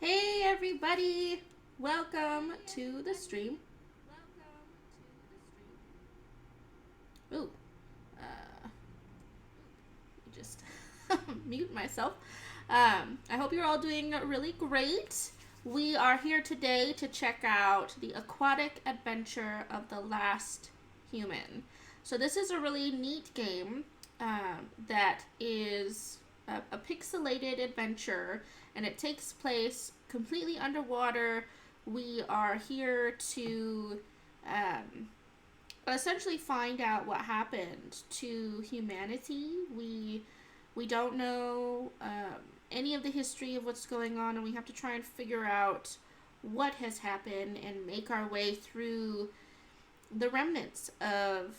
Hey everybody, welcome to the stream. Ooh, just mute myself. I hope you're all doing really great. We are here today to check out the Aquatic Adventure of the Last Human. So this is a really neat game that is a pixelated adventure, and it takes place completely underwater. We are here to essentially find out what happened to humanity. We don't know any of the history of what's going on, and we have to try and figure out what has happened and make our way through the remnants of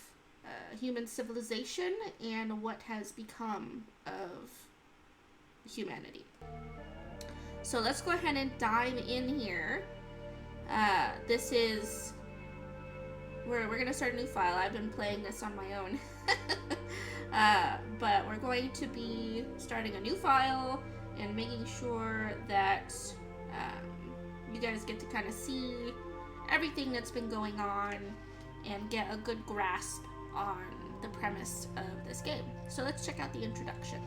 human civilization and what has become of humanity. So let's go ahead and dive in here. This is we're gonna start a new file. I've been playing this on my own. But we're going to be starting a new file and making sure that you guys get to kind of see everything that's been going on and get a good grasp on the premise of this game. So let's check out the introduction.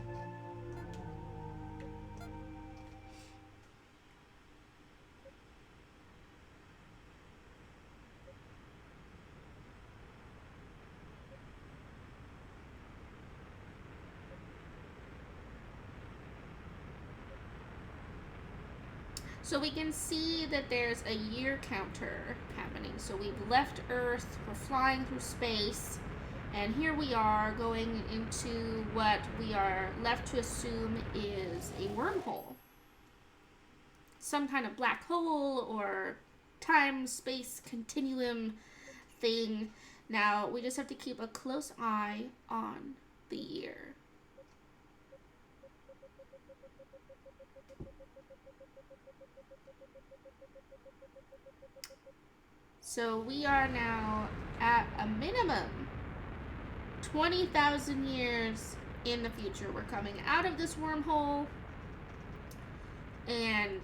So we can see that there's a year counter happening. So we've left Earth, we're flying through space, and here we are going into what we are left to assume is a wormhole. Some kind of black hole or time-space continuum thing. Now, we just have to keep a close eye on the year. So we are now at a minimum 20,000 years in the future. We're coming out of this wormhole, and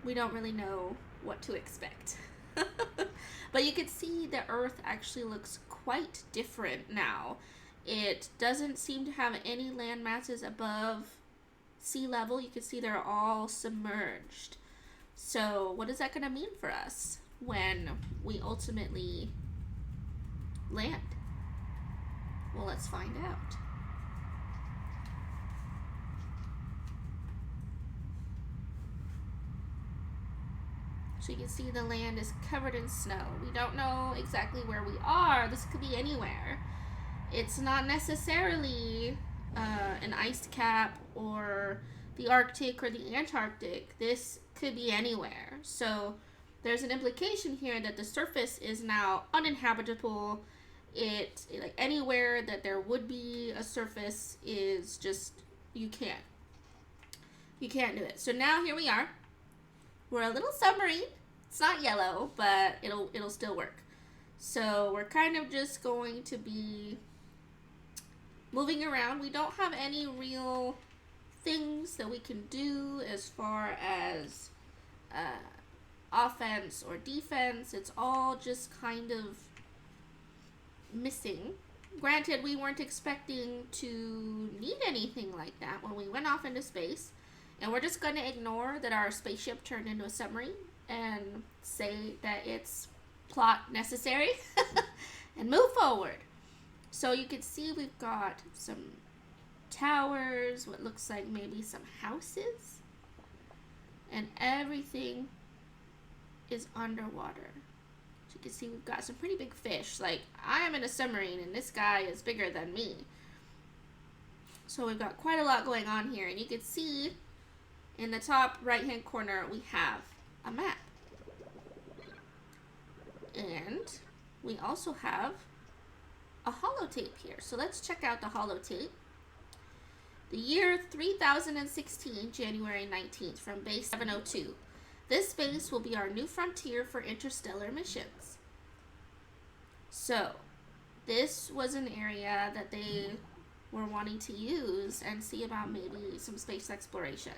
we don't really know what to expect. But you can see the Earth actually looks quite different now. It doesn't seem to have any land masses above sea level. You can see they're all submerged. So what is that going to mean for us when we ultimately land? Well, let's find out. So you can see the land is covered in snow. We don't know exactly where we are. This could be anywhere. It's not necessarily an ice cap or the Arctic or the Antarctic. This could be anywhere. So there's an implication here that the surface is now uninhabitable. Like anywhere that there would be a surface is just you can't do it. So now here we are. We're a little submarine. It's not yellow, but it'll still work. So we're kind of just going to be moving around. We don't have any real things that we can do as far as offense or defense. It's all just kind of missing. Granted, we weren't expecting to need anything like that when we went off into space, and we're just going to ignore that our spaceship turned into a submarine and say that it's plot necessary and move forward. So you can see we've got some towers, what looks like maybe some houses, and everything is underwater. So you can see we've got some pretty big fish. Like, I am in a submarine and this guy is bigger than me. So we've got quite a lot going on here, and you can see in the top right hand corner we have a map. And we also have a holotape here. So let's check out the holotape. The year 3016, January 19th, from base 702. This base will be our new frontier for interstellar missions. So, this was an area that they were wanting to use and see about maybe some space exploration.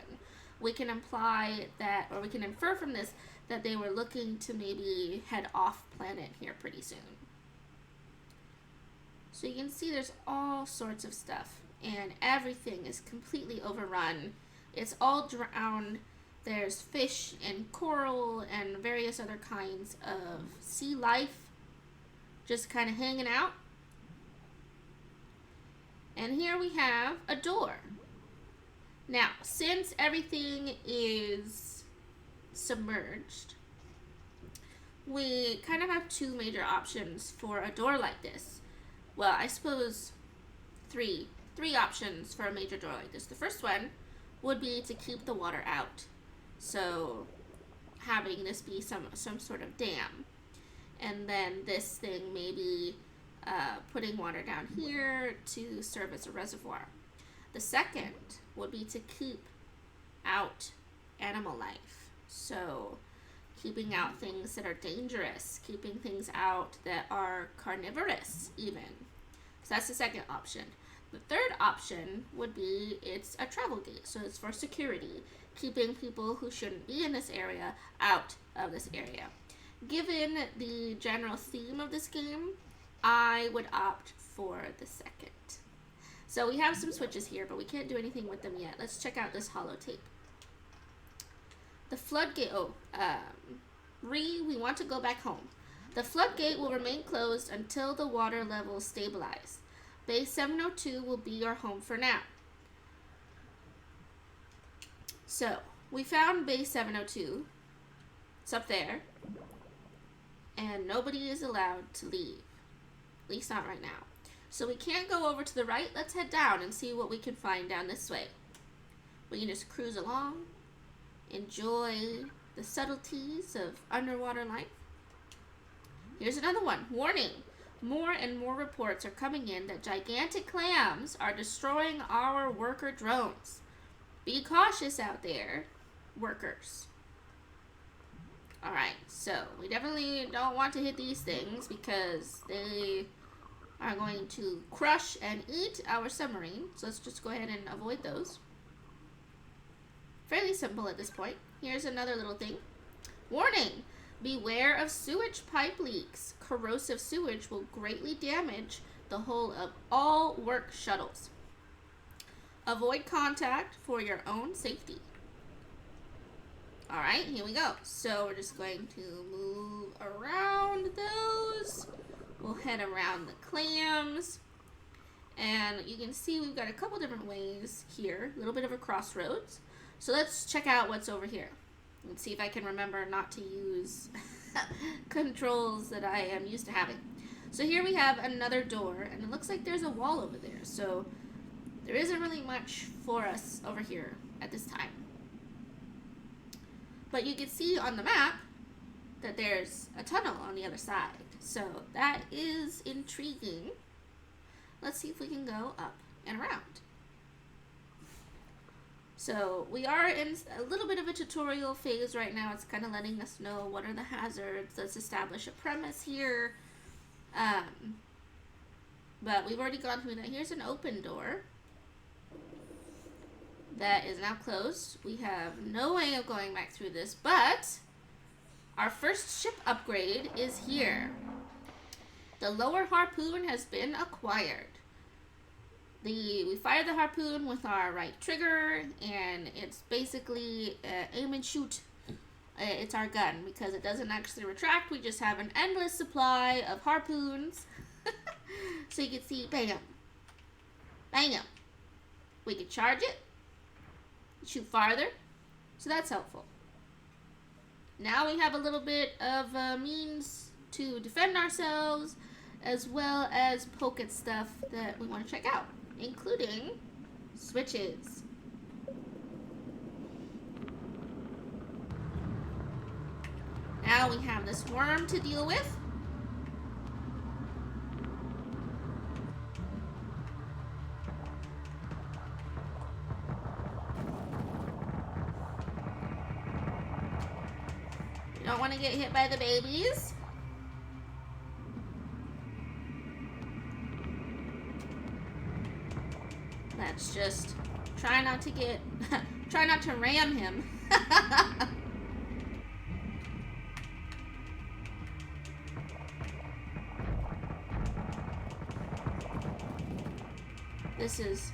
We can imply that, or we can infer from this, that they were looking to maybe head off planet here pretty soon. So you can see there's all sorts of stuff, and everything is completely overrun. It's all drowned. There's fish and coral and various other kinds of sea life just kind of hanging out. And here we have a door. Now, since everything is submerged, we kind of have two major options for a door like this. Well, I suppose three options for a major door like this. The first one would be to keep the water out. So having this be some sort of dam. And then this thing maybe putting water down here to serve as a reservoir. The second would be to keep out animal life. So keeping out things that are dangerous, keeping things out that are carnivorous even. So that's the second option. The third option would be it's a travel gate. So it's for security, keeping people who shouldn't be in this area out of this area. Given the general theme of this game, I would opt for the second. So we have some switches here, but we can't do anything with them yet. Let's check out this holotape. The floodgate, we want to go back home. The floodgate will remain closed until the water levels stabilize. Base 702 will be your home for now. So, we found base 702. It's up there. And nobody is allowed to leave. At least not right now. So we can't go over to the right. Let's head down and see what we can find down this way. We can just cruise along, enjoy the subtleties of underwater life. Here's another one. Warning. More and more reports are coming in that gigantic clams are destroying our worker drones. Be cautious out there, workers. Alright, so we definitely don't want to hit these things because they are going to crush and eat our submarine. So let's just go ahead and avoid those. Fairly simple at this point. Here's another little thing. Warning! Beware of sewage pipe leaks. Corrosive sewage will greatly damage the hull of all work shuttles. Avoid contact for your own safety. Alright, here we go. So we're just going to move around those. We'll head around the clams. And you can see we've got a couple different ways here. A little bit of a crossroads. So let's check out what's over here. Let's see if I can remember not to use controls that I am used to having. So here we have another door, and it looks like there's a wall over there. So there isn't really much for us over here at this time. But you can see on the map that there's a tunnel on the other side. So that is intriguing. Let's see if we can go up and around. So we are in a little bit of a tutorial phase right now. It's kind of letting us know what are the hazards. Let's establish a premise here. But we've already gone through that. Here's an open door that is now closed. We have no way of going back through this, but our first ship upgrade is here. The lower harpoon has been acquired. We fire the harpoon with our right trigger, and it's basically aim and shoot. It's our gun because it doesn't actually retract. We just have an endless supply of harpoons. So you can see, bam, bam. We can charge it, shoot farther, so that's helpful. Now we have a little bit of means to defend ourselves, as well as poke at stuff that we want to check out, including switches. Now we have this worm to deal with. Don't want to get hit by the babies. Let's just try not to get, try not to ram him. This is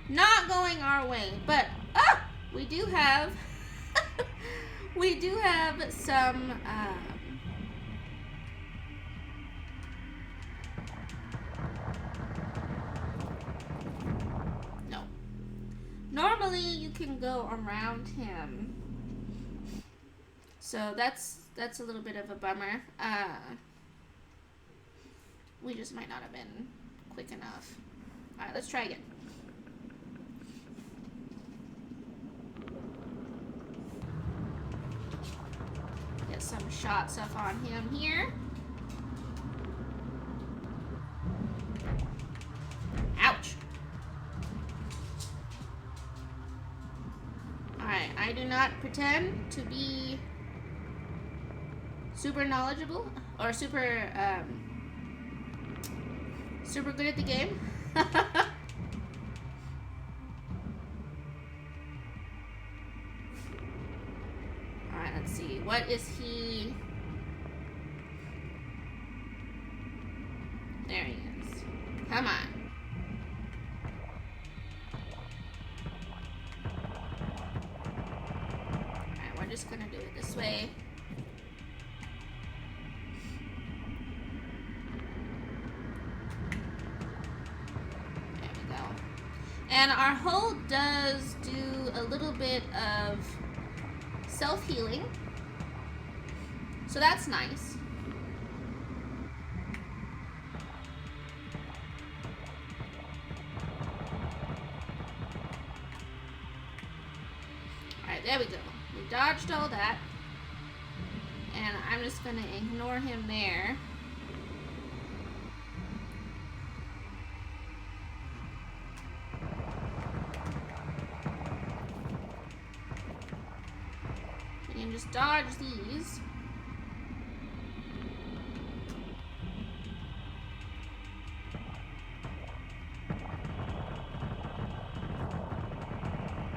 not going our way, but we do have we do have some no. Normally you can go around him, so that's a little bit of a bummer. We just might not have been quick enough. Alright, let's try again. Get some shots up on him here. Ouch. Alright, I do not pretend to be super knowledgeable or super good at the game. Alright, let's see. What is he? There he is. Come on. Alright, we're just gonna do it this way. And our hold does do a little bit of self-healing, so that's nice. Alright, there we go. We dodged all that. And I'm just going to ignore him there. And just dodge these.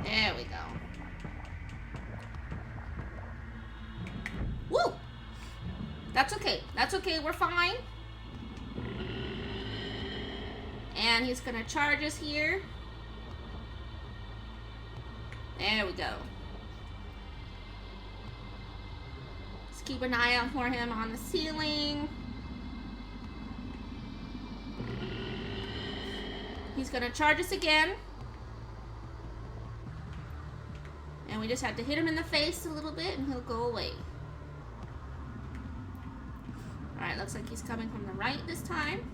There we go. Woo! That's okay. That's okay. We're fine. And he's gonna charge us here. There we go. Keep an eye out for him on the ceiling. He's gonna charge us again. And we just have to hit him in the face a little bit and he'll go away. Alright, looks like he's coming from the right this time.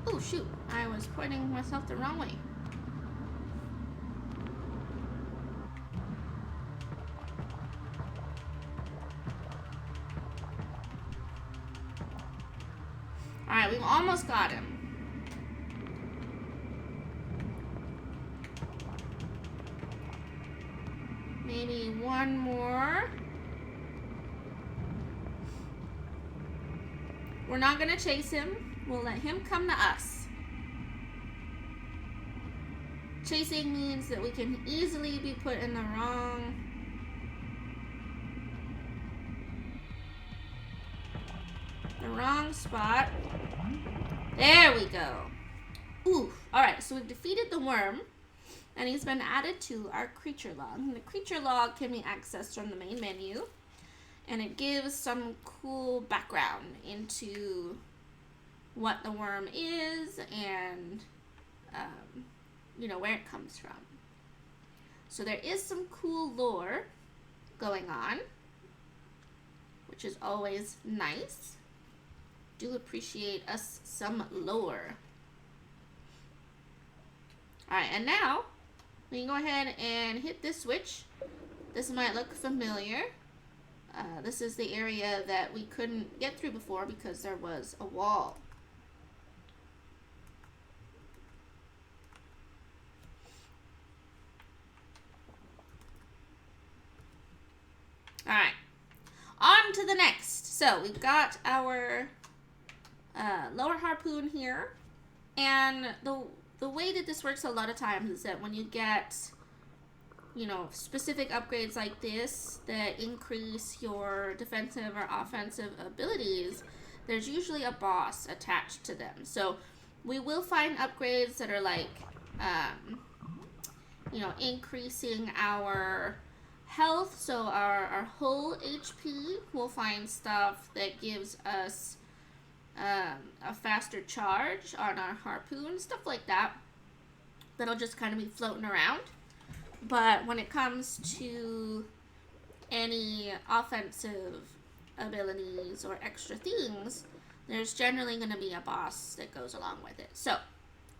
Oh shoot, I was pointing myself the wrong way. Alright, we've almost got him. Maybe one more. We're not going to chase him. We'll let him come to us. Chasing means that we can easily be put in the wrong spot. There we go. Ooh. Alright, so we've defeated the worm. And he's been added to our creature log. And the creature log can be accessed from the main menu. And it gives some cool background into what the worm is and, you know, where it comes from. So there is some cool lore going on, which is always nice. Do appreciate us some lore. Alright, and now we can go ahead and hit this switch. This might look familiar. This is the area that we couldn't get through before because there was a wall. Alright, on to the next. So we've got our lower harpoon here. And the way that this works a lot of times is that when you get, you know, specific upgrades like this that increase your defensive or offensive abilities, there's usually a boss attached to them. So we will find upgrades that are like, you know, increasing our health, so our whole HP. We'll find stuff that gives us a faster charge on our harpoon, stuff like that. That'll just kind of be floating around. But when it comes to any offensive abilities or extra things, there's generally going to be a boss that goes along with it. So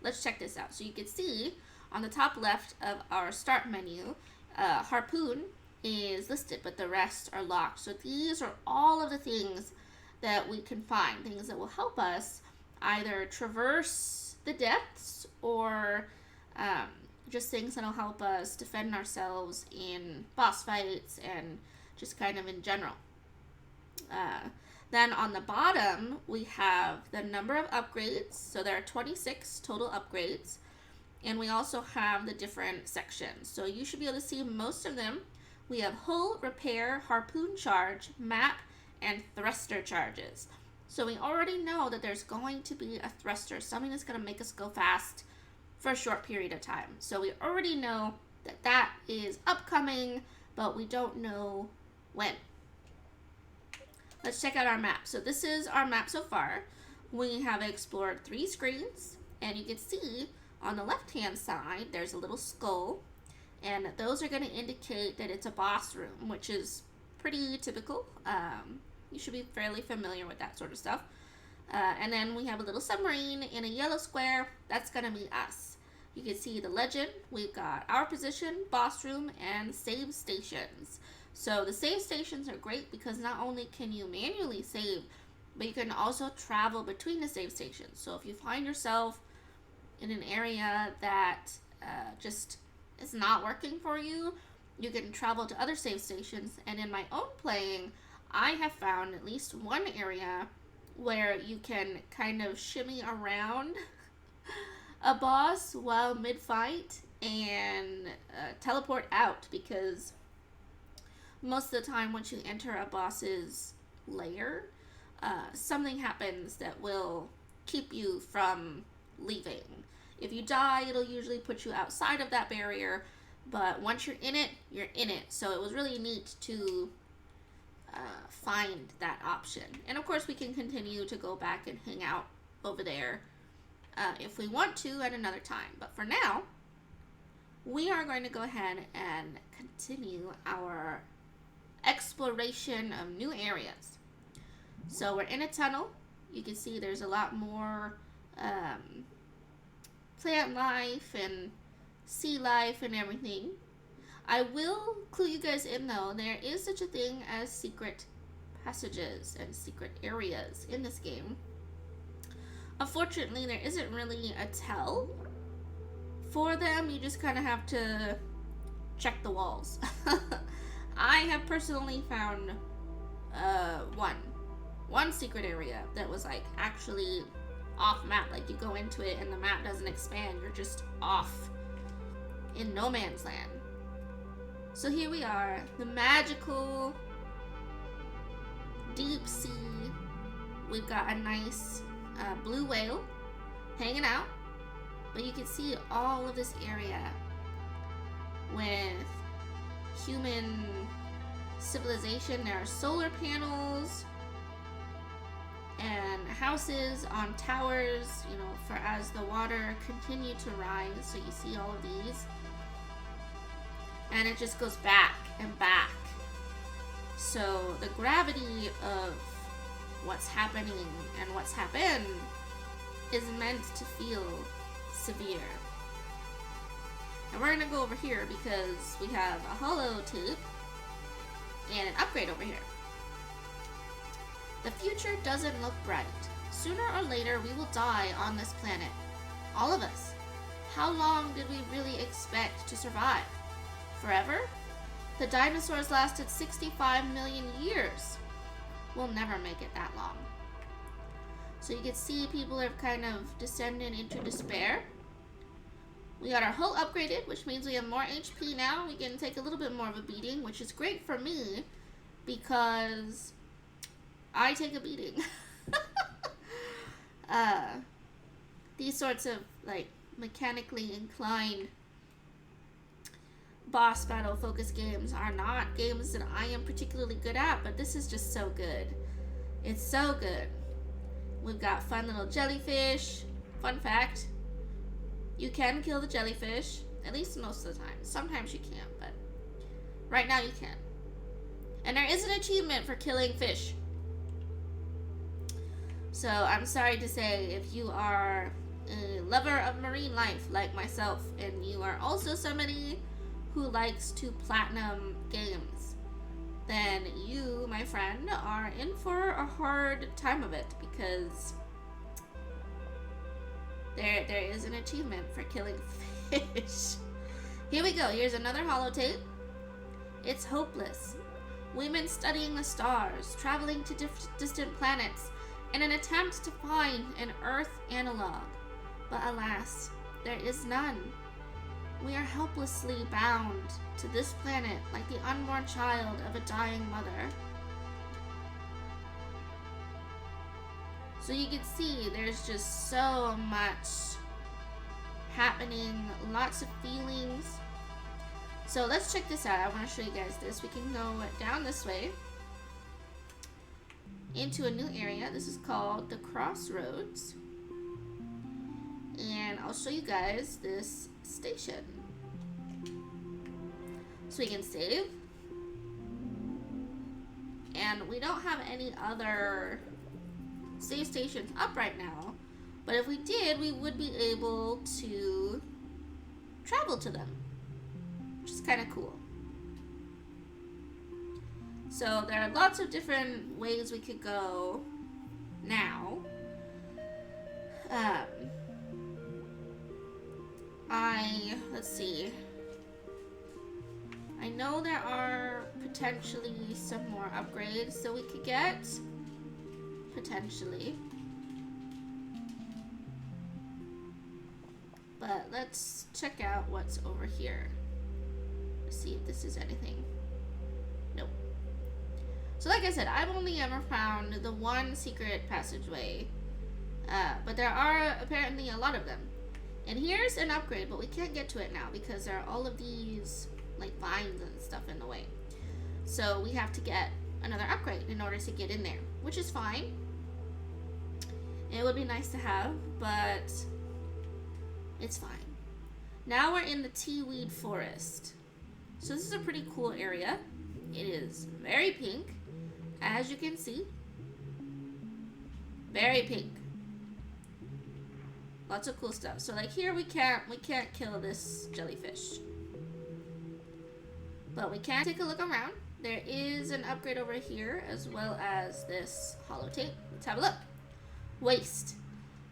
let's check this out. So you can see on the top left of our start menu, harpoon is listed, but the rest are locked. So these are all of the things that we can find, things that will help us either traverse the depths or just things that'll help us defend ourselves in boss fights and just kind of in general. Then on the bottom, we have the number of upgrades. So there are 26 total upgrades. And we also have the different sections. So you should be able to see most of them. We have hull, repair, harpoon charge, map, and thruster charges. So we already know that there's going to be a thruster, something that's going to make us go fast for a short period of time. So we already know that that is upcoming, but we don't know when. Let's check out our map. So this is our map so far. We have explored 3 screens, and you can see on the left-hand side, there's a little skull, and those are going to indicate that it's a boss room, which is pretty typical. You should be fairly familiar with that sort of stuff. And then we have a little submarine in a yellow square. That's going to be us. You can see the legend. We've got our position, boss room, and save stations. So the save stations are great because not only can you manually save, but you can also travel between the save stations. So if you find yourself in an area that just is not working for you, you can travel to other save stations. And in my own playing, I have found at least one area where you can kind of shimmy around a boss while mid-fight and teleport out, because most of the time once you enter a boss's lair, something happens that will keep you from leaving. If you die, it'll usually put you outside of that barrier, but once you're in it, you're in it. So it was really neat to find that option. And of course we can continue to go back and hang out over there if we want to at another time. But for now, we are going to go ahead and continue our exploration of new areas. So we're in a tunnel. You can see there's a lot more plant life and sea life and everything. I will clue you guys in though, there is such a thing as secret passages and secret areas in this game. Unfortunately, there isn't really a tell for them. You just kind of have to check the walls. I have personally found one secret area that was like actually off map. Like you go into it and the map doesn't expand. You're just off in no man's land. So here we are, the magical deep sea. We've got a nice blue whale hanging out, but you can see all of this area with human civilization. There are solar panels and houses on towers, you know, for as the water continued to rise. So you see all of these. And it just goes back and back. So the gravity of what's happening and what's happened is meant to feel severe. And we're going to go over here because we have a holo tube and an upgrade over here. The future doesn't look bright. Sooner or later we will die on this planet. All of us. How long did we really expect to survive? Forever? The dinosaurs lasted 65 million years. We'll never make it that long. So you can see people have kind of descended into despair. We got our hull upgraded, which means we have more HP now. We can take a little bit more of a beating, which is great for me because I take a beating. These sorts of like mechanically inclined boss battle focused games are not games that I am particularly good at, but this is just so good. It's so good. We've got fun little jellyfish. Fun fact, you can kill the jellyfish, at least most of the time. Sometimes you can't, but right now you can. And there is an achievement for killing fish. So I'm sorry to say, if you are a lover of marine life like myself, and you are also somebody who likes to platinum games, then you, my friend, are in for a hard time of it, because there is an achievement for killing fish. Here we go. Here's another holotape. It's hopeless. Women studying the stars, traveling to distant planets in an attempt to find an Earth analog. But alas, there is none. We are helplessly bound to this planet like the unborn child of a dying mother. So you can see there's just so much happening, lots of feelings. So let's check this out. I want to show you guys this. We can go down this way into a new area. This is called the Crossroads. And I'll show you guys this station. So we can save. And we don't have any other save stations up right now. But if we did, we would be able to travel to them, which is kind of cool. So there are lots of different ways we could go now. Let's see. I know there are potentially some more upgrades that we could get. Potentially. But let's check out what's over here. Let's see if this is anything. Nope. So like I said, I've only ever found the one secret passageway. But there are apparently a lot of them. And here's an upgrade, but we can't get to it now because there are all of these like vines and stuff in the way. So we have to get another upgrade in order to get in there, which is fine. It would be nice to have, but it's fine. Now we're in the Teaweed Forest. So this is a pretty cool area. It is very pink, as you can see. Very pink. Lots of cool stuff. So like here we can't kill this jellyfish. But we can take a look around. There is an upgrade over here as well as this holotape. Let's have a look. Waste.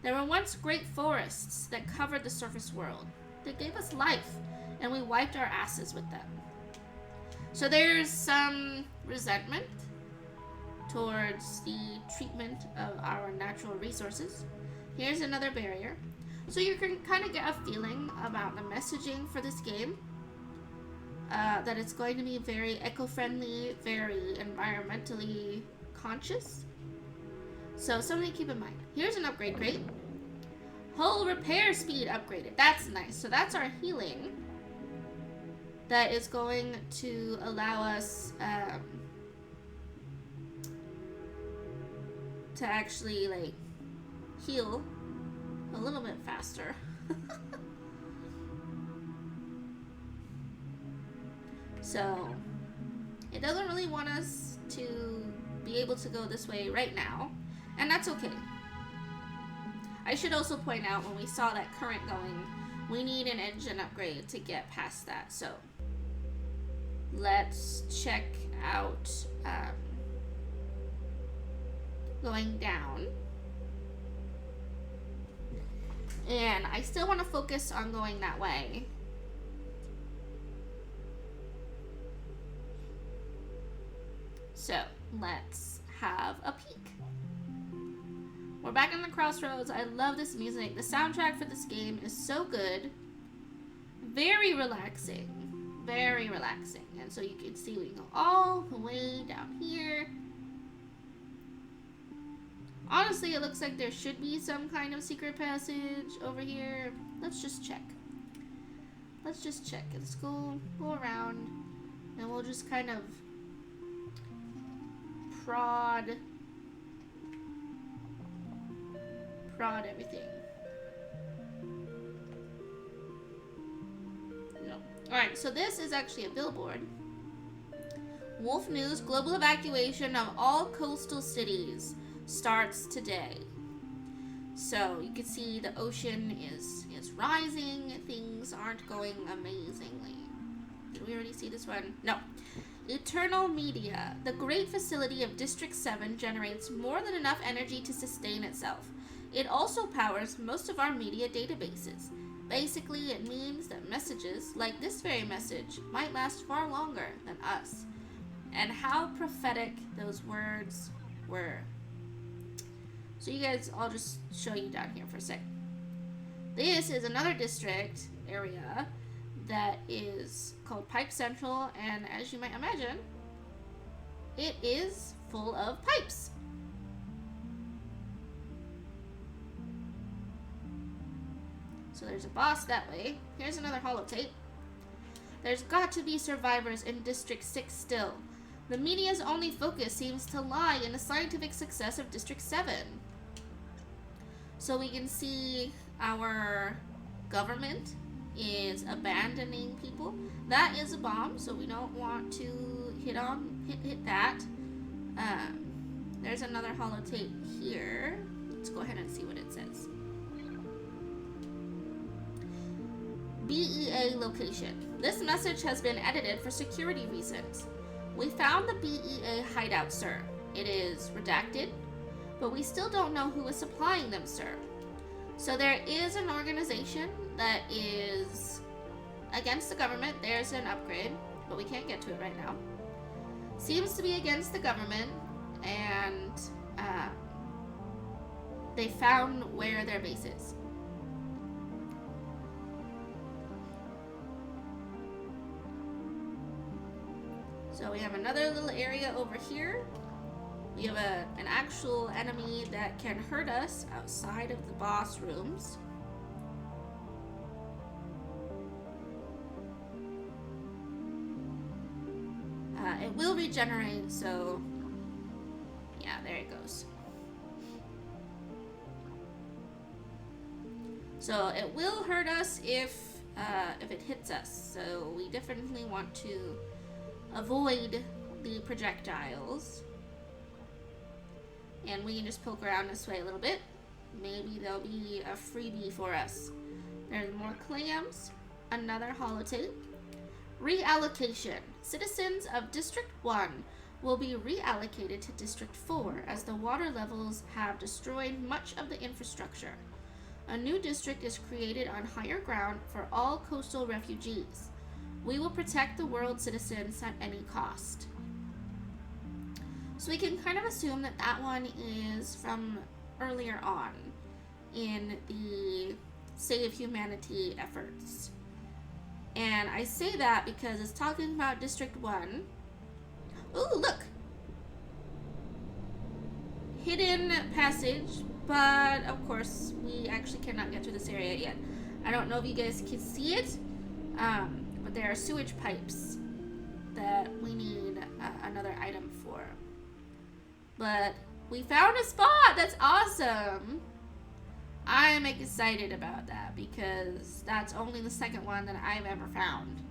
There were once great forests that covered the surface world. They gave us life, and we wiped our asses with them. So there's some resentment towards the treatment of our natural resources. Here's another barrier. So you can kind of get a feeling about the messaging for this game. That it's going to be very eco-friendly, very environmentally conscious. So something to keep in mind. Here's an upgrade crate. Hull repair speed upgraded. That's nice. So that's our healing. That is going to allow us to actually like heal a little bit faster. So it doesn't really want us to be able to go this way right now, and that's okay. I should also point out, when we saw that current going, we need an engine upgrade to get past that. So let's check out going down. And I still want to focus on going that way. So let's have a peek. We're back in the crossroads. I love this music. The soundtrack for this game is so good. Very relaxing. Very relaxing. And so you can see we go all the way down here. Honestly, it looks like there should be some kind of secret passage over here. Let's just check. Let's just check. Let's go around. And we'll just kind of prod everything. No. Alright, so this is actually a billboard. Wolf News, global evacuation of all coastal cities starts today. So you can see the ocean is rising. Things aren't going amazingly. Did we already see this one? No. Eternal Media. The great facility of District 7 generates more than enough energy to sustain itself. It also powers most of our media databases. Basically, it means that messages, like this very message, might last far longer than us. And how prophetic those words were. So you guys, I'll just show you down here for a sec. This is another district area that is called Pipe Central, and as you might imagine, it is full of pipes. So there's a boss that way. Here's another holotape. There's got to be survivors in District 6 still. The media's only focus seems to lie in the scientific success of District 7. So we can see our government is abandoning people. That is a bomb, so we don't want to hit that. There's another holotape here. Let's go ahead and see what it says. BEA location. This message has been edited for security reasons. We found the BEA hideout, sir. It is redacted, but we still don't know who is supplying them, sir. So there is an organization that is against the government. There's an upgrade, but we can't get to it right now. Seems to be against the government, and they found where their base is. So we have another little area over here. We have an actual enemy that can hurt us outside of the boss rooms. It will regenerate, so yeah, there it goes. So it will hurt us if it hits us. So we definitely want to avoid the projectiles. And we can just poke around this way a little bit. Maybe there'll be a freebie for us. There's more clams. Another holotape. Reallocation. Citizens of District 1 will be reallocated to District 4 as the water levels have destroyed much of the infrastructure. A new district is created on higher ground for all coastal refugees. We will protect the world citizens at any cost. So we can kind of assume that that one is from earlier on in the Save Humanity efforts. And I say that because it's talking about District 1. Ooh, look! Hidden passage, but of course we actually cannot get to this area yet. I don't know if you guys can see it, but there are sewage pipes that we need another item for. But we found a spot! That's awesome! I'm excited about that because that's only the second one that I've ever found.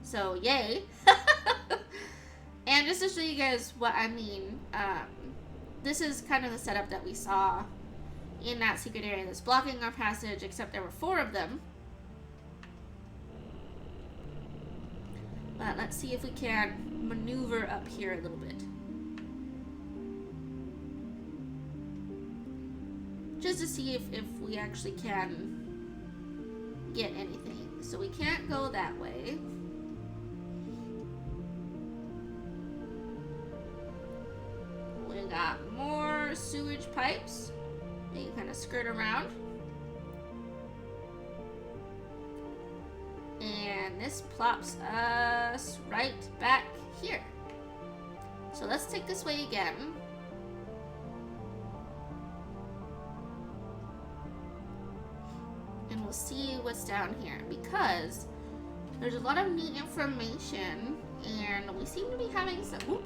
So, yay! And just to show you guys what I mean, this is kind of the setup that we saw in that secret area that's blocking our passage, except there were 4 of them. But let's see if we can maneuver up here a little bit. Just to see if we actually can get anything. So we can't go that way. got more sewage pipes that you kind of skirt around. And this plops us right back here. So let's take this way again. And we'll see what's down here, because there's a lot of neat information and we seem to be having some... Ooh.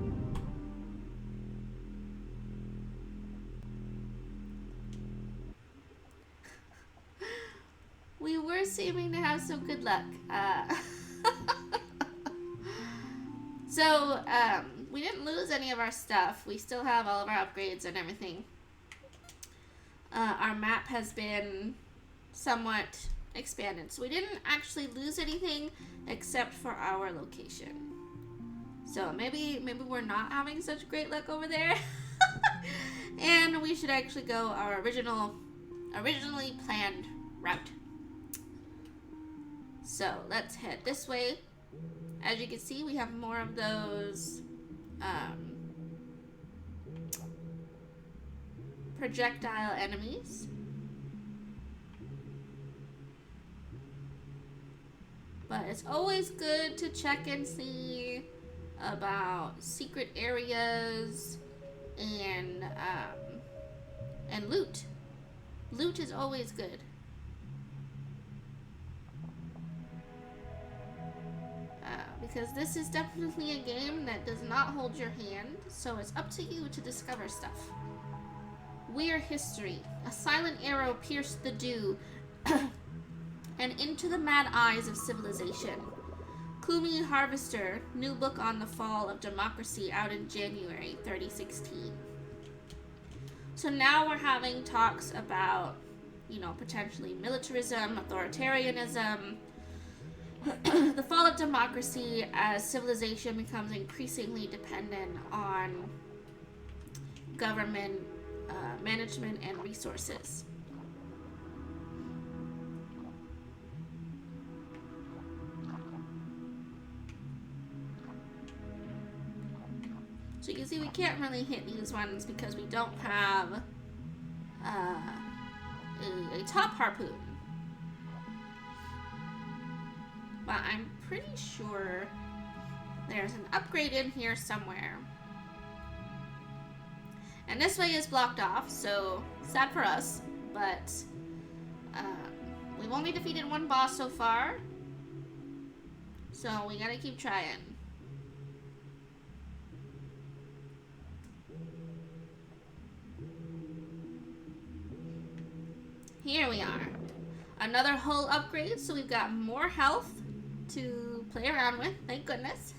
We were seeming to have some good luck. So, we didn't lose any of our stuff. We still have all of our upgrades and everything. Our map has been somewhat expanded. So we didn't actually lose anything except for our location. So maybe we're not having such great luck over there. And we should actually go our originally planned route. So let's head this way. As you can see, we have more of those projectile enemies. But it's always good to check and see about secret areas and loot. Loot is always good. Because this is definitely a game that does not hold your hand, so it's up to you to discover stuff. We are history. A silent arrow pierced the dew and into the mad eyes of civilization. Kumi Harvester, new book on the fall of democracy, out in January 3016. So now we're having talks about, you know, potentially militarism, authoritarianism, the fall of democracy as civilization becomes increasingly dependent on government management and resources. So you can see we can't really hit these ones because we don't have a top harpoon. But I'm pretty sure there's an upgrade in here somewhere. And this way is blocked off, so sad for us. But we've only defeated one boss so far. So we gotta keep trying. Here we are. Another hull upgrade, so we've got more health to play around with, thank goodness.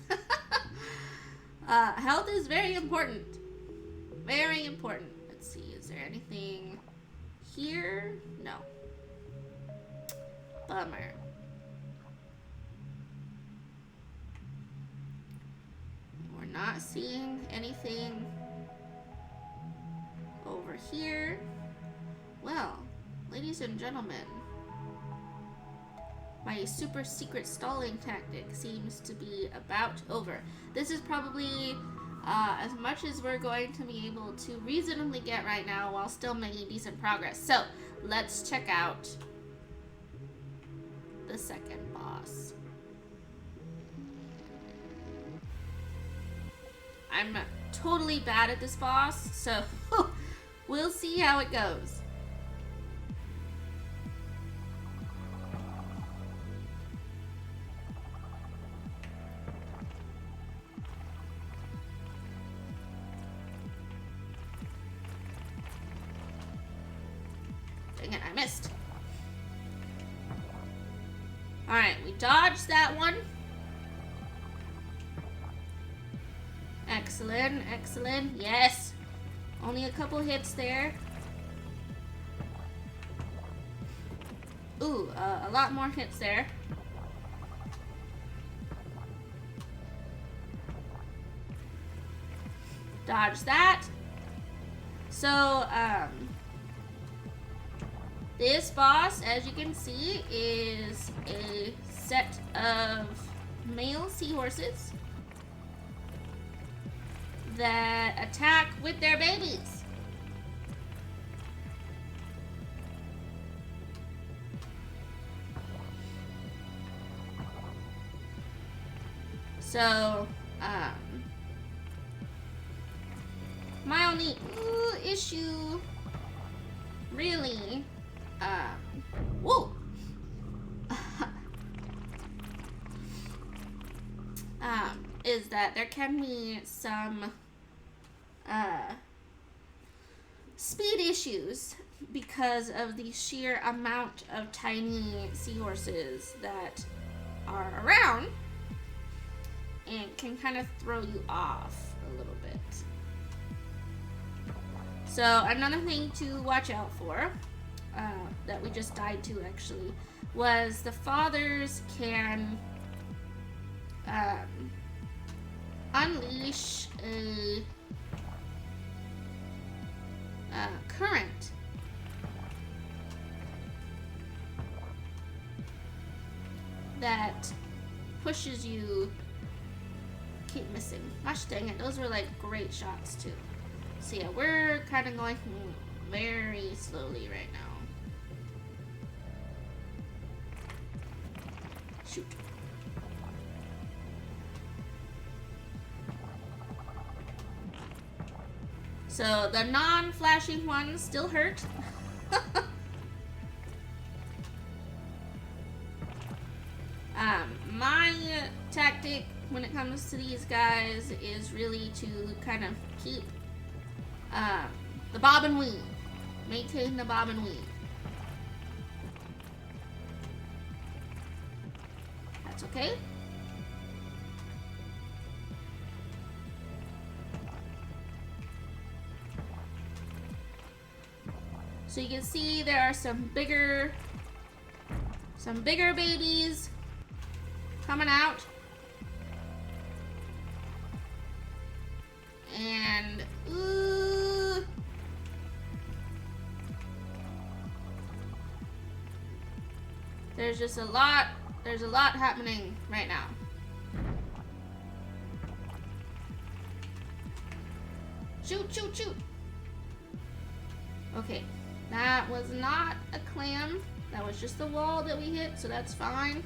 Health is very important. Very important. Let's see, is there anything here? No. Bummer. We're not seeing anything over here. Well, ladies and gentlemen, my super secret stalling tactic seems to be about over. This is probably as much as we're going to be able to reasonably get right now while still making decent progress. So let's check out the second boss. I'm totally bad at this boss, so we'll see how it goes. Dang it, I missed. Alright, we dodged that one. Excellent, excellent. Yes. Only a couple hits there. Ooh, a lot more hits there. Dodge that. So, this boss, as you can see, is a set of male seahorses. that attack with their babies. So, my only issue, really, whoa, is that there can be some speed issues because of the sheer amount of tiny seahorses that are around, and can kind of throw you off a little bit. So another thing to watch out for, that we just died to actually, was the fathers can unleash a current that pushes you. Keep missing. Gosh dang it, those were like great shots too. So yeah, we're kind of going very slowly right now. Shoot. So the non-flashing ones still hurt. My tactic when it comes to these guys is really to kind of keep the bob and weave. Maintain the bob and weave. That's okay. So you can see there are some bigger babies coming out. And there's just a lot happening right now. Shoot, shoot, shoot. Okay, that was not a clam. That was just the wall that we hit, so that's fine.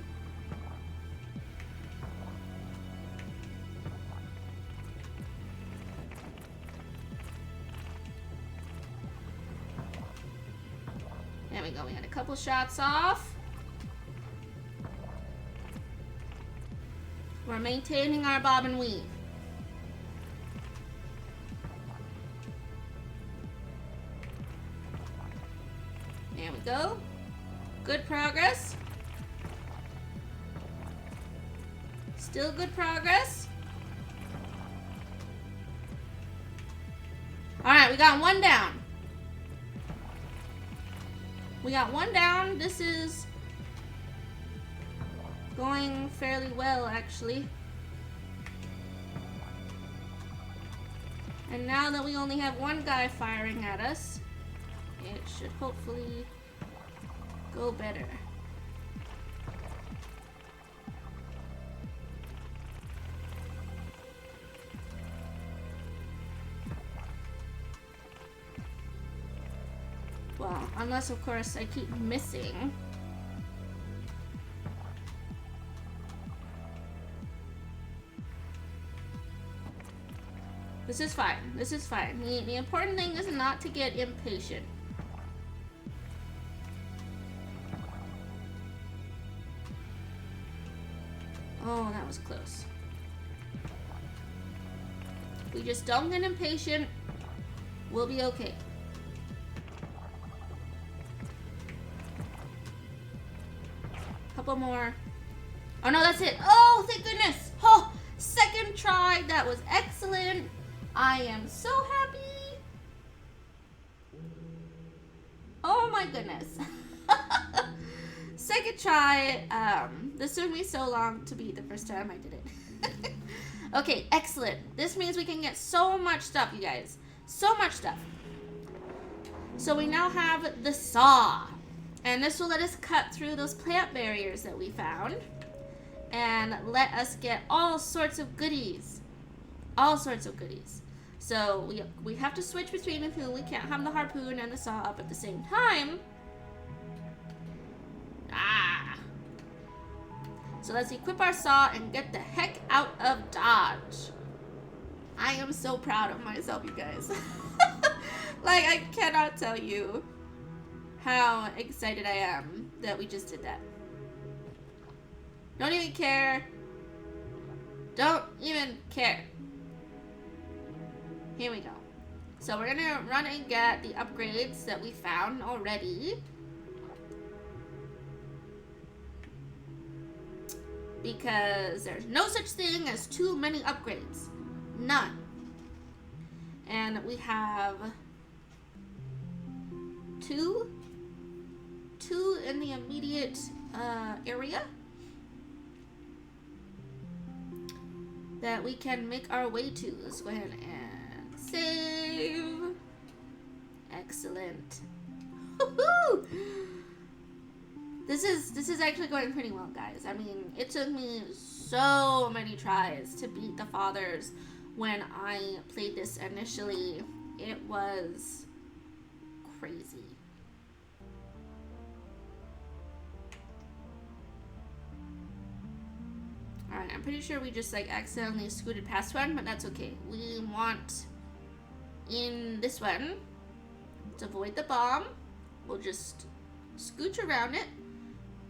There we go, we had a couple shots off. We're maintaining our bob and weave. There we go. Good progress. Still good progress. Alright, we got one down. We got one down. This is going fairly well, actually. And now that we only have one guy firing at us, it should hopefully go better. Well, unless of course I keep missing. This is fine. This is fine. The important thing is not to get impatient. Oh, that was close. If we just don't get impatient, we'll be okay. Couple more. Oh no, that's it. Oh, thank goodness. Oh, second try. That was excellent. I am so happy. Oh my goodness. Second try. This took me so long to beat the first time I did it. Okay, excellent. This means we can get so much stuff, you guys. So much stuff. So we now have the saw. And this will let us cut through those plant barriers that we found. And let us get all sorts of goodies. All sorts of goodies. So we have to switch between the two. We can't have the harpoon and the saw up at the same time. Ah. So let's equip our saw and get the heck out of Dodge. I am so proud of myself, you guys. Like, I cannot tell you how excited I am that we just did that. Don't even care. Don't even care. Here we go. So we're gonna run and get the upgrades that we found already. Because there's no such thing as too many upgrades. None. And we have two in the immediate area that we can make our way to. Let's go ahead and save. Excellent. Woohoo! This is actually going pretty well, guys. I mean, it took me so many tries to beat the fathers when I played this initially. It was crazy. Alright, I'm pretty sure we just like accidentally scooted past one, but that's okay. We want in this one to avoid the bomb. We'll just scooch around it,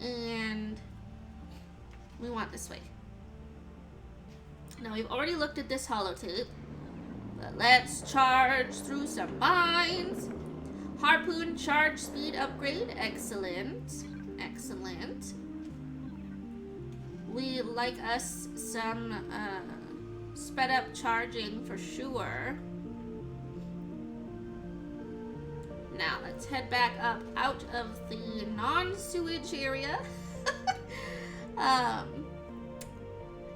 and we want this way. Now we've already looked at this holotape, but let's charge through some mines. Harpoon charge speed upgrade, excellent, excellent. We like us some sped up charging for sure. Now let's head back up out of the non-sewage area.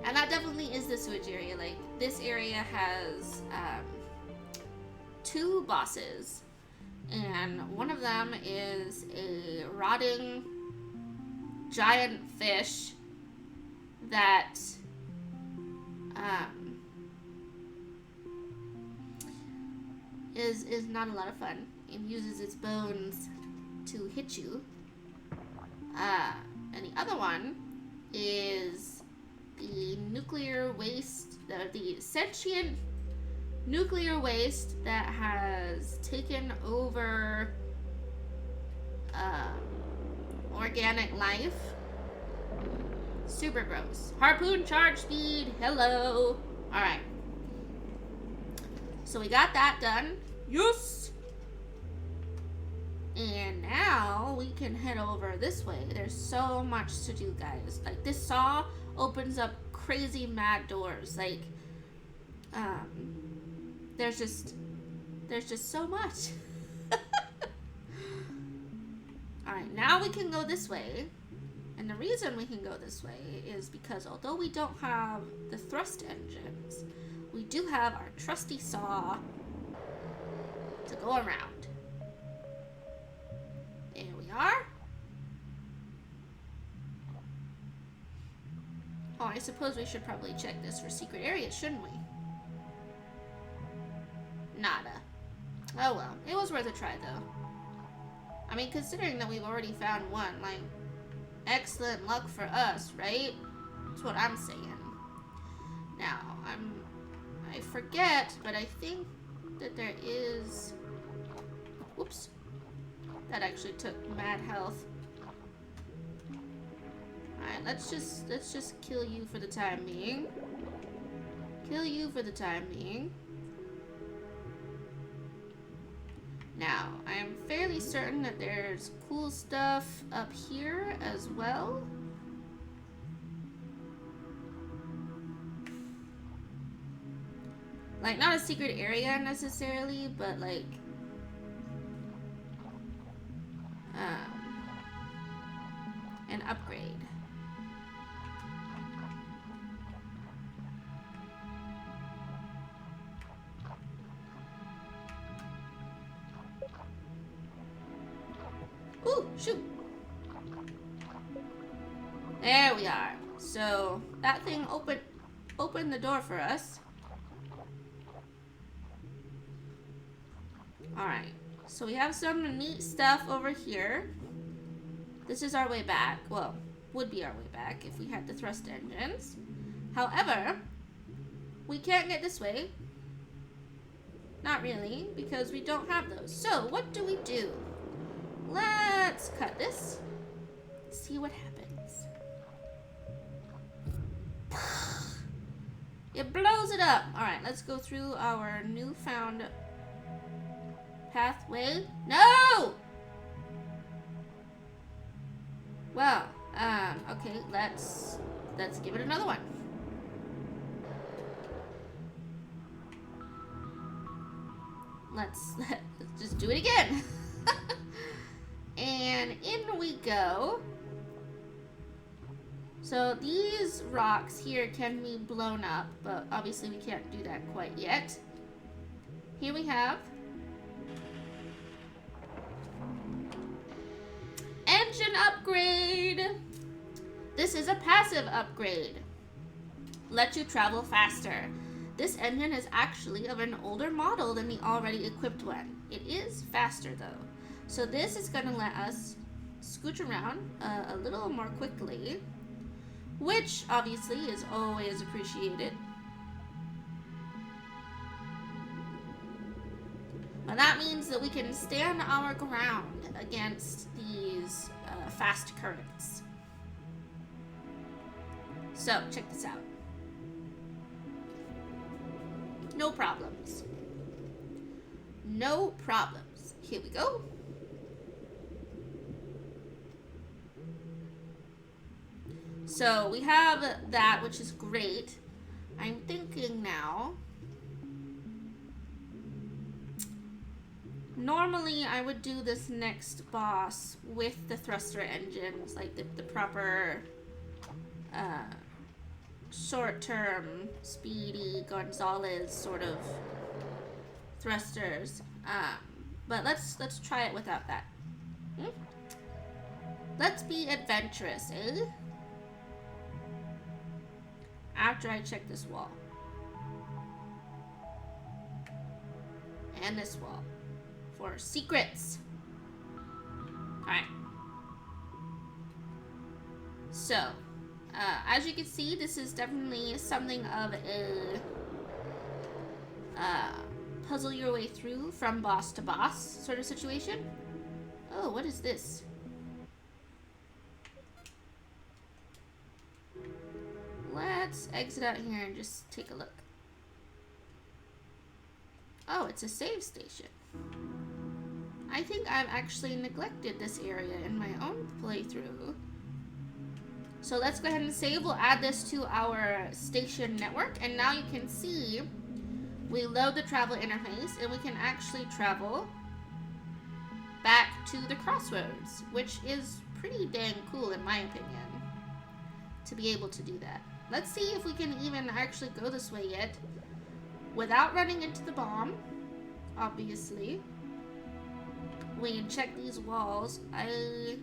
And that definitely is the sewage area. Like, this area has two bosses, and one of them is a rotting giant fish that is not a lot of fun and uses its bones to hit you. And the other one is the nuclear waste, the sentient nuclear waste that has taken over organic life. Super gross. Harpoon charge speed. Hello. Alright. So we got that done. Yes! And now we can head over this way. There's so much to do, guys. Like, this saw opens up crazy mad doors. Like, there's just so much. Alright, now we can go this way. And the reason we can go this way is because although we don't have the thrust engines, we do have our trusty saw to go around. There we are. Oh, I suppose we should probably check this for secret areas, shouldn't we? Nada. Oh well, it was worth a try though. I mean, considering that we've already found one, like, excellent luck for us, right? That's what I'm saying. Now, I forget, but I think that there is... Whoops. That actually took mad health. Alright, let's just kill you for the time being. Kill you for the time being. Now, I am fairly certain that there's cool stuff up here as well. Like, not a secret area necessarily, but like... an upgrade. Ooh, shoot. There we are. So that thing opened the door for us. Alright, so we have some neat stuff over here. This is our way back. Well, would be our way back if we had the thrust engines. However, we can't get this way. Not really, because we don't have those. So, what do we do? Let's cut this. See what happens. It blows it up. Alright, let's go through our newfound pathway. No! Well, okay, let's give it another one. Let's just do it again. And in we go. So these rocks here can be blown up, but obviously we can't do that quite yet. Here we have engine upgrade. This is a passive upgrade. Let you travel faster. This engine is actually of an older model than the already equipped one. It is faster though. So this is going to let us scooch around a little more quickly, which obviously is always appreciated. Now that means that we can stand our ground against these fast currents. So check this out. No problems. No problems. Here we go. So we have that, which is great. I'm thinking now. Normally I would do this next boss with the thruster engines, like the proper short-term, speedy, Gonzalez sort of thrusters. But let's try it without that. Let's be adventurous, eh? After I check this wall. And this wall. For secrets. Alright. So, as you can see, this is definitely something of a puzzle your way through from boss to boss sort of situation. Oh, what is this? Let's exit out here and just take a look. Oh, it's a save station. I think I've actually neglected this area in my own playthrough. So let's go ahead and save. We'll add this to our station network. And now you can see we load the travel interface and we can actually travel back to the crossroads, which is pretty dang cool in my opinion, to be able to do that. Let's see if we can even actually go this way yet without running into the bomb, obviously. We can check these walls. I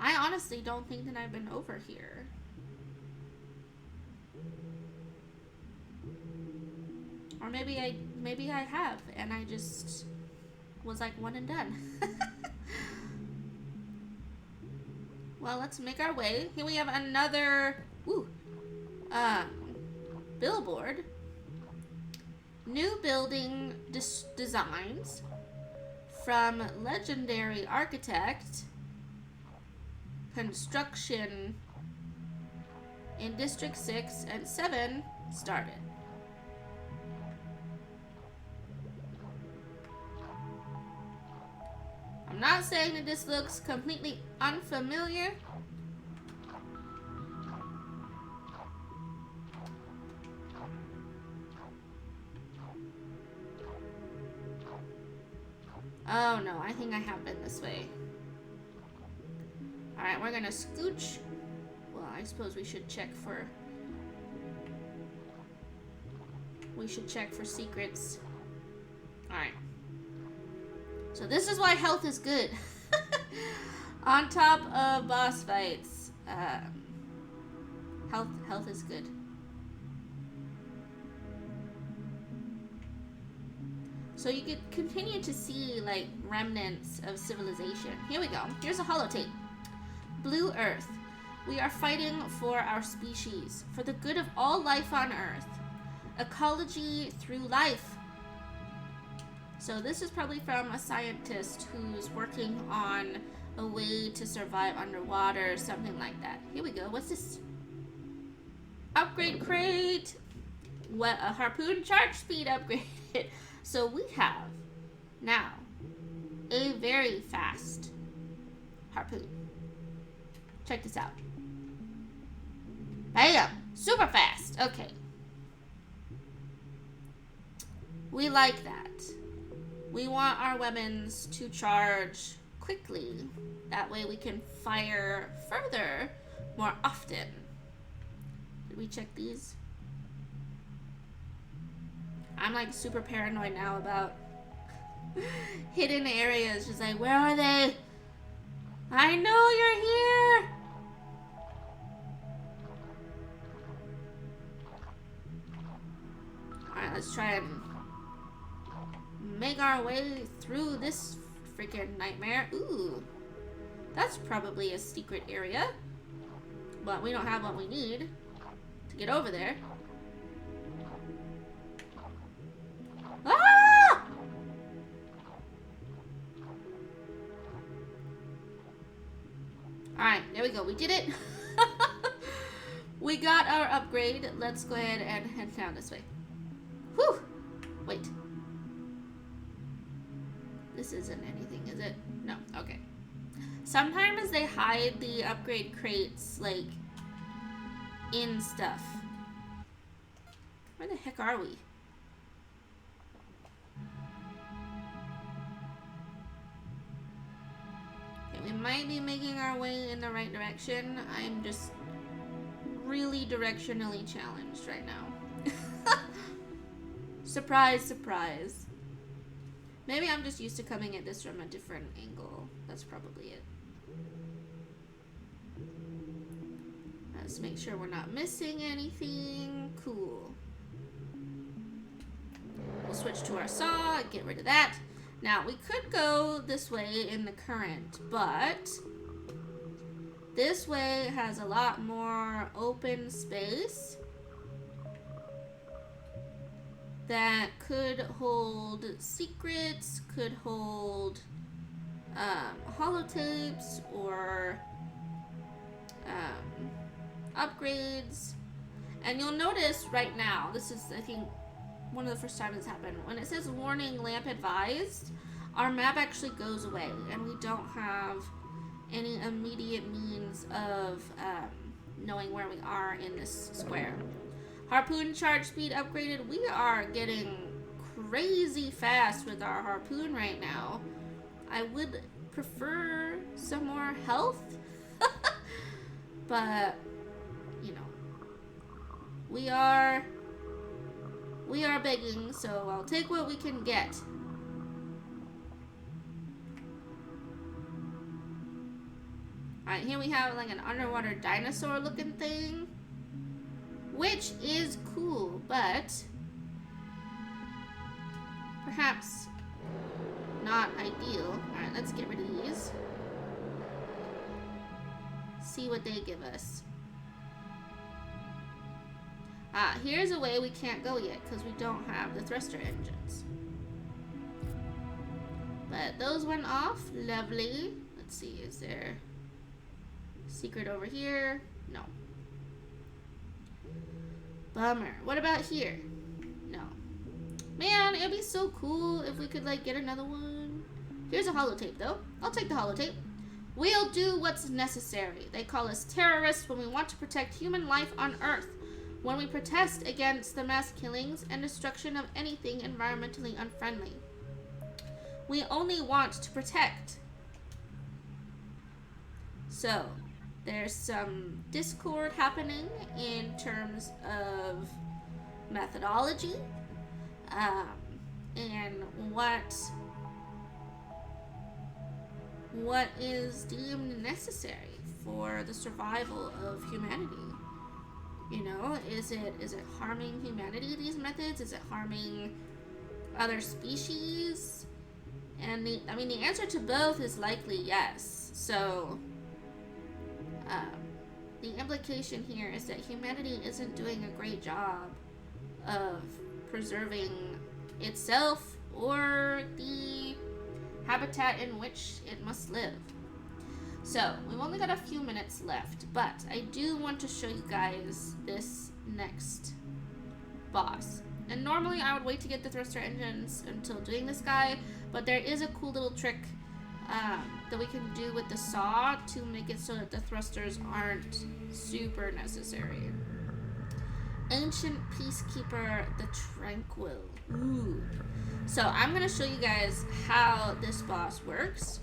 honestly don't think that I've been over here. Or maybe I have, and I just was like one and done. Well, let's make our way. Here we have another billboard. New building designs from legendary architect. Construction in District 6 and 7 started. I'm not saying that this looks completely unfamiliar. Oh no, I think I have been this way. Alright, we're gonna scooch. Well, I suppose we should check for... secrets. Alright. So this is why health is good. On top of boss fights. Health is good. So you could continue to see like remnants of civilization. Here we go. Here's a holotape. Blue Earth. We are fighting for our species, for the good of all life on Earth. Ecology through life. So this is probably from a scientist who's working on a way to survive underwater, something like that. Here we go. What's this? Upgrade crate. What a harpoon charge speed upgrade. So we have now a very fast harpoon. Check this out. Bam! Super fast. Okay. We like that. We want our weapons to charge quickly. That way we can fire further more often. Did we check these? I'm like super paranoid now about hidden areas. Just like, where are they? I know you're here. Alright, let's try and make our way through this freaking nightmare. Ooh, that's probably a secret area, but we don't have what we need to get over there. Ah! Alright, there we go. We did it. We got our upgrade. Let's go ahead and head down this way. Whew! Wait. This isn't anything, is it? No. Okay. Sometimes they hide the upgrade crates, like, in stuff. Where the heck are we? Okay, we might be making our way in the right direction. I'm just really directionally challenged right now. Surprise, surprise. Maybe I'm just used to coming at this from a different angle. That's probably it. Let's make sure we're not missing anything. Cool. We'll switch to our saw, get rid of that. Now, we could go this way in the current, but this way has a lot more open space that could hold secrets, could hold holotapes or upgrades. And you'll notice right now, this is, I think, one of the first times this happened, when it says warning lamp advised, our map actually goes away and we don't have any immediate means of knowing where we are in this square. Harpoon charge speed upgraded. We are getting crazy fast with our harpoon right now. I would prefer some more health, but you know, we are begging, so I'll take what we can get. Alright, here we have like an underwater dinosaur looking thing, which is cool, but perhaps not ideal. Alright, let's get rid of these. See what they give us. Here's a way we can't go yet because we don't have the thruster engines. But those went off. Lovely. Let's see, is there a secret over here? No. Bummer. What about here? No. Man, it'd be so cool if we could like get another one. Here's a holotape though. I'll take the holotape. We'll do what's necessary. They call us terrorists when we want to protect human life on Earth. When we protest against the mass killings and destruction of anything environmentally unfriendly. We only want to protect. So, there's some discord happening in terms of methodology and what is deemed necessary for the survival of humanity. You know, is it harming humanity, these methods? Is it harming other species? And I mean, the answer to both is likely yes. So, the implication here is that humanity isn't doing a great job of preserving itself or the habitat in which it must live. So, we've only got a few minutes left, but I do want to show you guys this next boss. And normally I would wait to get the thruster engines until doing this guy, but there is a cool little trick that we can do with the saw to make it so that the thrusters aren't super necessary. Ancient Peacekeeper, the Tranquil. Ooh. So I'm going to show you guys how this boss works.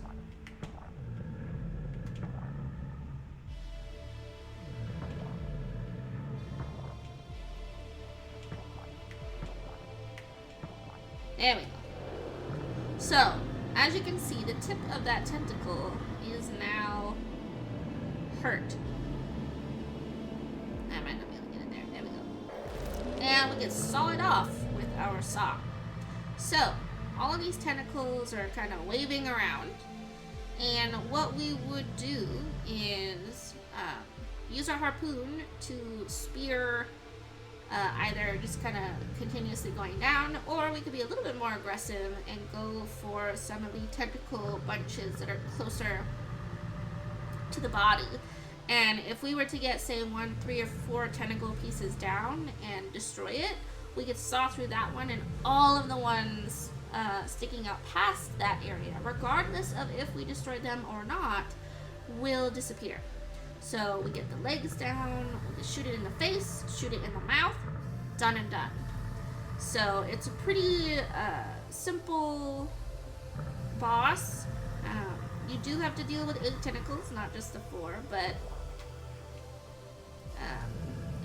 There we go. So, as you can see, the tip of that tentacle is now hurt. I might not be able to get it there. There we go. And we can saw it off with our saw. So, all of these tentacles are kind of waving around. And what we would do is use our harpoon to spear either just kind of continuously going down, or we could be a little bit more aggressive and go for some of the tentacle bunches that are closer to the body. And if we were to get, say, 1, 3, or 4 tentacle pieces down and destroy it, we could saw through that one, and all of the ones sticking out past that area, regardless of if we destroy them or not, will disappear. So we get the legs down, we can shoot it in the face, shoot it in the mouth, done and done. So it's a pretty simple boss. You do have to deal with 8 tentacles, not just the 4, but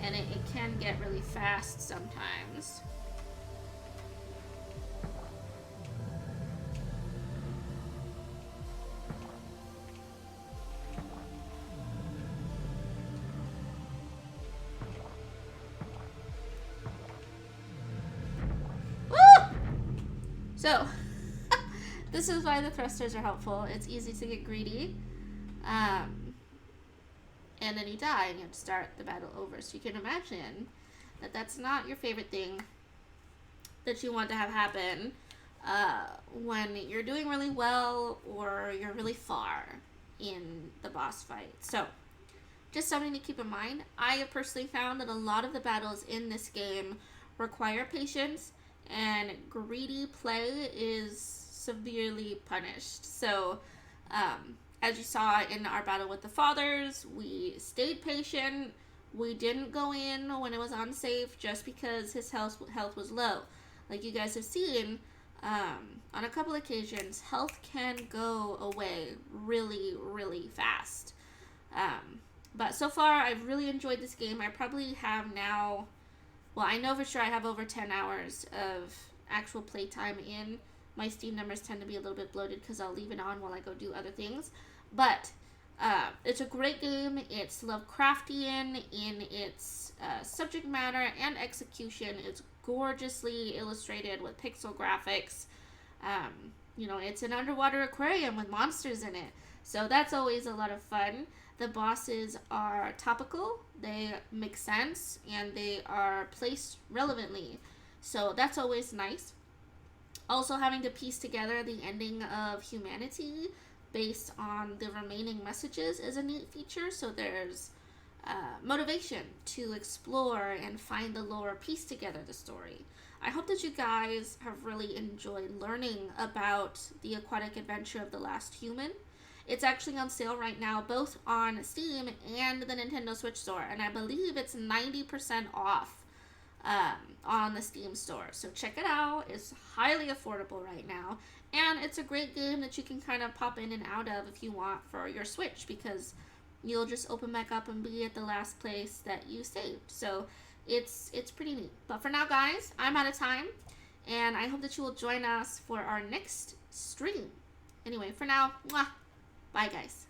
and it can get really fast sometimes. So, this is why the thrusters are helpful. It's easy to get greedy. And then you die and you have to start the battle over. So you can imagine that that's not your favorite thing that you want to have happen when you're doing really well or you're really far in the boss fight. So, just something to keep in mind. I have personally found that a lot of the battles in this game require patience, and greedy play is severely punished. So, as you saw in our battle with the fathers, we stayed patient. We didn't go in when it was unsafe just because his health was low. Like you guys have seen, on a couple occasions, health can go away really, really fast. But so far, I've really enjoyed this game. I probably have now... Well, I know for sure I have over 10 hours of actual playtime in. My Steam numbers tend to be a little bit bloated because I'll leave it on while I go do other things. But it's a great game. It's Lovecraftian in its subject matter and execution. It's gorgeously illustrated with pixel graphics. You know, it's an underwater aquarium with monsters in it. So that's always a lot of fun. The bosses are topical, they make sense, and they are placed relevantly. So that's always nice. Also, having to piece together the ending of humanity based on the remaining messages is a neat feature. So there's motivation to explore and find the lore, piece together the story. I hope that you guys have really enjoyed learning about the aquatic adventure of The Last Human. It's actually on sale right now, both on Steam and the Nintendo Switch store. And I believe it's 90% off on the Steam store. So check it out. It's highly affordable right now. And it's a great game that you can kind of pop in and out of if you want for your Switch, because you'll just open back up and be at the last place that you saved. So it's pretty neat. But for now, guys, I'm out of time. And I hope that you will join us for our next stream. Anyway, for now, mwah. Bye, guys.